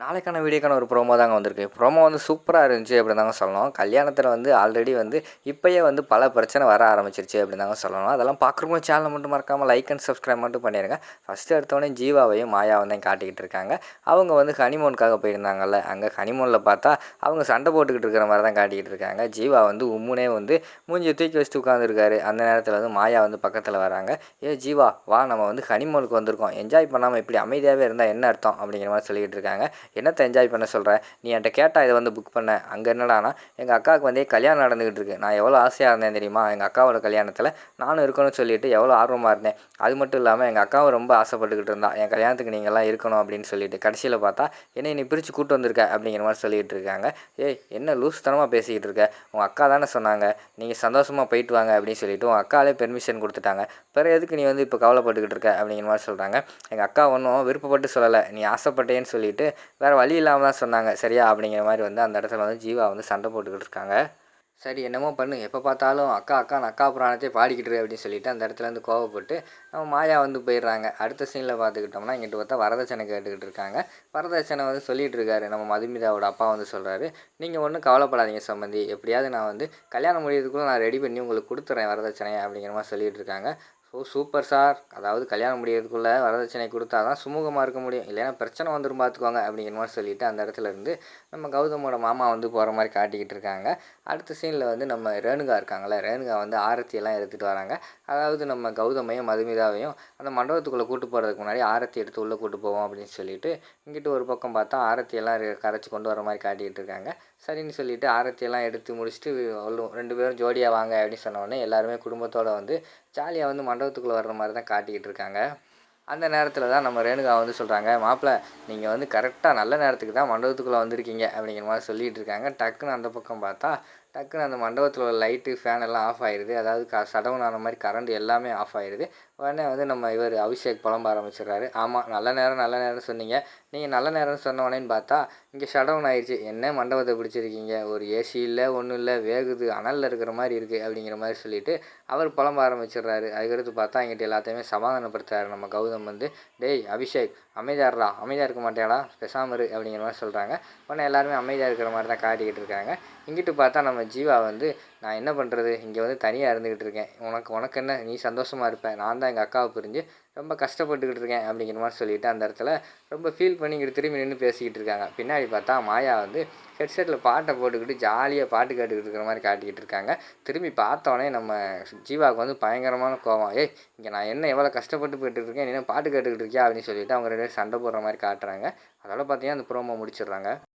நாளைக்கான வீடியோக்கான ஒரு ப்ரோமோ தாங்க வந்திருக்கு. ப்ரோமோ வந்து சூப்பராக இருந்துச்சு அப்படின்னு தாங்க சொல்லணும். கல்யாணத்தில் வந்து ஆல்ரெடி வந்து இப்போயே வந்து பல பிரச்சனை வர ஆரம்பிச்சிருச்சு அப்படின்னு தாங்க சொல்லணும். அதெல்லாம் பார்க்குறவங்க சேனலை மட்டும் மறக்காமல் லைக் அண்ட் சப்ஸ்கிரைப் மட்டும் பண்ணிடுங்க. ஃபஸ்ட்டு எடுத்தோடனே ஜீவாவையும் மாயாவும் தான் காட்டிக்கிட்டு இருக்காங்க. அவங்க வந்து ஹனிமூனுக்காக போயிருந்தாங்கல்ல, அங்கே ஹனிமூனில் பார்த்தா அவங்க சண்டை போட்டுக்கிட்டு இருக்கிற மாதிரி தான் காட்டிக்கிட்டு இருக்காங்க. ஜீவா வந்து உம்முனே வந்து மூஞ்சி தூக்கி வச்சுட்டு உட்காந்துருக்காரு. அந்த நேரத்தில் வந்து மாயா வந்து பக்கத்தில் வராங்க. ஜீவா வா, நம்ம வந்து ஹனிமூனுக்கு வந்திருக்கோம், என்ஜாய் பண்ணாமல் இப்படி அமைதியாகவே இருந்தால் என்ன அர்த்தம் அப்படிங்கிற மாதிரி சொல்லிக்கிட்டு இருக்காங்க. என்னத்தை என்ஜாய் பண்ண சொல்கிற, நீ என்கிட்ட கேட்டால் இதை வந்து புக் பண்ண, அங்கே என்னடானா எங்கள் அக்காவுக்கு வந்து கல்யாணம் நடந்துக்கிட்டு இருக்கு, நான் எவ்வளோ ஆசையாக இருந்தேன் தெரியுமா, எங்கள் அக்காவோட கல்யாணத்தில் நானும் இருக்கணும்னு சொல்லிட்டு எவ்வளோ ஆர்வமாக இருந்தேன். அது மட்டும் இல்லாமல் எங்கள் அக்காவும் ரொம்ப ஆசைப்பட்டுக்கிட்டு இருந்தா என் கல்யாணத்துக்கு நீங்கள்லாம் இருக்கணும் அப்படின்னு சொல்லிட்டு, கடைசியில் பார்த்தா என்னை நீ பிரித்து கூட்டு வந்திருக்க அப்படிங்கிற மாதிரி சொல்லிகிட்டு இருக்காங்க. என்ன லூஸ் தனமாக பேசிக்கிட்டு இருக்க, உங்கள் அக்கா தானே சொன்னாங்க நீங்கள் சந்தோஷமாக போயிட்டு வாங்க அப்படின்னு சொல்லிட்டு உங்கள் அக்காலே பெர்மிஷன் கொடுத்துட்டாங்க, பிறகு எதுக்கு நீ வந்து இப்போ கவலைப்பட்டுக்கிட்டு இருக்க அப்படிங்கிற மாதிரி சொல்கிறாங்க. எங்கள் அக்கா ஒன்றும் விருப்பப்பட்டு சொல்லலை, நீ ஆசைப்பட்டேன்னு சொல்லிட்டு வேறு வழி இல்லாமல் தான் சொன்னாங்க சரியா அப்படிங்கிற மாதிரி வந்து அந்த இடத்துல வந்து ஜீவா வந்து சண்டை போட்டுக்கிட்டு இருக்காங்க. சரி என்னமோ பண்ணு, எப்போ பார்த்தாலும் அக்கா அக்கான்னு அக்கா புராணத்தை பாடிக்கிட்டு அப்படின்னு சொல்லிட்டு அந்த இடத்துல வந்து கோவப்பட்டு நம்ம மாயா வந்து போயிடுறாங்க. அடுத்த சீனில் பார்த்துக்கிட்டோம்னா இங்கிட்டு பார்த்தா வரதட்சணை கேட்டுக்கிட்டு இருக்காங்க. வரதட்சணை வந்து சொல்லிகிட்டு இருக்காரு நம்ம மதுமிதாவோட அப்பா வந்து சொல்கிறாரு, நீங்கள் ஒன்றும் கவலைப்படாதீங்க சம்பந்தி, எப்படியாவது நான் வந்து கல்யாணம் முடியறதுக்குள்ளே நான் ரெடி பண்ணி உங்களுக்கு கொடுத்துட்றேன் வரதட்சணையை அப்படிங்கிற மாதிரி சொல்லிகிட்டு இருக்காங்க. சூப்பர் சார், அதாவது கல்யாணம் முடியறதுக்குள்ளே வரதட்சணை கொடுத்தா தான் சுமூகமாக இருக்க முடியும், இல்லைன்னா பிரச்சனை வந்துடும் பார்த்துக்கோங்க அப்படிங்கிற மாதிரி சொல்லிவிட்டு அந்த இடத்துல இருந்து நம்ம கௌதமோட மாமா வந்து போகிற மாதிரி காட்டிக்கிட்டு இருக்காங்க. அடுத்த சீனில் வந்து நம்ம ரேணுகா இருக்காங்களே, ரேணுகா வந்து ஆரத்தியெல்லாம் எடுத்துகிட்டு வராங்க. அதாவது நம்ம கௌதமையும் மதுமிதாவையும் அந்த மண்டபத்துக்குள்ளே கூட்டு போகிறதுக்கு முன்னாடி ஆரத்தி எடுத்து உள்ளே கூட்டு போவோம் அப்படின்னு சொல்லிட்டு இங்கிட்டு ஒரு பக்கம் பார்த்தா ஆரத்தியெல்லாம் கரைச்சி கொண்டு வர மாதிரி காட்டிக்கிட்டு இருக்காங்க. சரின்னு சொல்லிவிட்டு ஆரத்தியெல்லாம் எடுத்து முடிச்சுட்டு ரெண்டு பேரும் ஜோடியாக வாங்க அப்படின்னு சொன்னோடனே எல்லாருமே குடும்பத்தோடு வந்து ஜாலியாக வந்து மண்டபத்துக்குள்ளே வர்ற மாதிரி தான் காட்டிக்கிட்டு இருக்காங்க. அந்த நேரத்தில் தான் நம்ம ரேணுகா வந்து சொல்கிறாங்க, மாப்பிள்ளை நீங்கள் வந்து கரெக்டாக நல்ல நேரத்துக்கு தான் மண்டபத்துக்குள்ளே வந்திருக்கீங்க அப்படிங்கிற மாதிரி சொல்லிகிட்டு இருக்காங்க. டக்குன்னு அந்த பக்கம் பார்த்தா டக்குன்னு அந்த மண்டபத்தில் உள்ள லைட்டு ஃபேன் எல்லாம் ஆஃப் ஆயிடுது. அதாவது சடவுன் ஆன மாதிரி கரண்ட் எல்லாமே ஆஃப் ஆயிடுது. உடனே வந்து நம்ம அபிஷேக் புலம்ப ஆரம்பிச்சிடுறாரு. ஆமாம், நல்ல நேரம் நல்ல நேரம் சொன்னீங்க, நீங்கள் நல்ல நேரம் சொன்னோடனேன்னு பார்த்தா இங்கே ஷடவுன் ஆயிடுச்சு, என்ன மண்டபத்தை பிடிச்சிருக்கீங்க, ஒரு ஏசி இல்லை ஒன்றும் இல்லை, வேகுது, அனலில் இருக்கிற மாதிரி இருக்குது அப்படிங்கிற மாதிரி சொல்லிவிட்டு அவர் புலம்ப ஆரம்பிச்சிடுறாரு. அதுக்கடுத்து பார்த்தா இங்கிட்ட எல்லாத்தையுமே சமாதானப்படுத்துறாரு நம்ம கௌதம் வந்து, டேய் அபிஷேக் அமைதியாடுறா, அமைதியாக இருக்க மாட்டேடா, பெசாமரு அப்படிங்கிற மாதிரி சொல்கிறாங்க. உடனே எல்லாருமே அமைதியாக இருக்கிற மாதிரி தான் காட்டிக்கிட்டு இருக்காங்க. இங்கிட்டு பார்த்தா நம்ம ஜீவா வந்து, நான் என்ன பண்ணுறது, இங்கே வந்து தனியாக இருந்துக்கிட்டு இருக்கேன், உனக்கு என்ன, நீ சந்தோஷமாக இருப்பேன், நான் தான் எங்கள் அக்காவை பிரிஞ்சு ரொம்ப கஷ்டப்பட்டுக்கிட்டு இருக்கேன் அப்படிங்கிற மாதிரி சொல்லிவிட்டு அந்த இடத்துல ரொம்ப ஃபீல் பண்ணி இங்கிட்டு திரும்பி நின்று பேசிக்கிட்டு இருக்காங்க. பின்னாடி பார்த்தா மாயா வந்து ஹெட்செட்டில் பாட்டை போட்டுக்கிட்டு ஜாலியாக பாட்டு கேட்டுக்கிட்டு இருக்கிற மாதிரி காட்டிக்கிட்டு இருக்காங்க. திரும்பி பார்த்தோன்னே நம்ம ஜீவாவுக்கு வந்து பயங்கரமான கோவம், இங்கே நான் என்ன எவ்வளோ கஷ்டப்பட்டு போயிட்டு இருக்கேன், நீ பாட்டு கேட்டுக்கிட்டு இருக்கியா அப்படின்னு சொல்லிட்டு அவங்க ரெண்டு பேரும் சண்டை போடுற மாதிரி காட்டுறாங்க. அதோட பார்த்தீங்கன்னா அந்த ப்ரோமோ முடிச்சிடுறாங்க.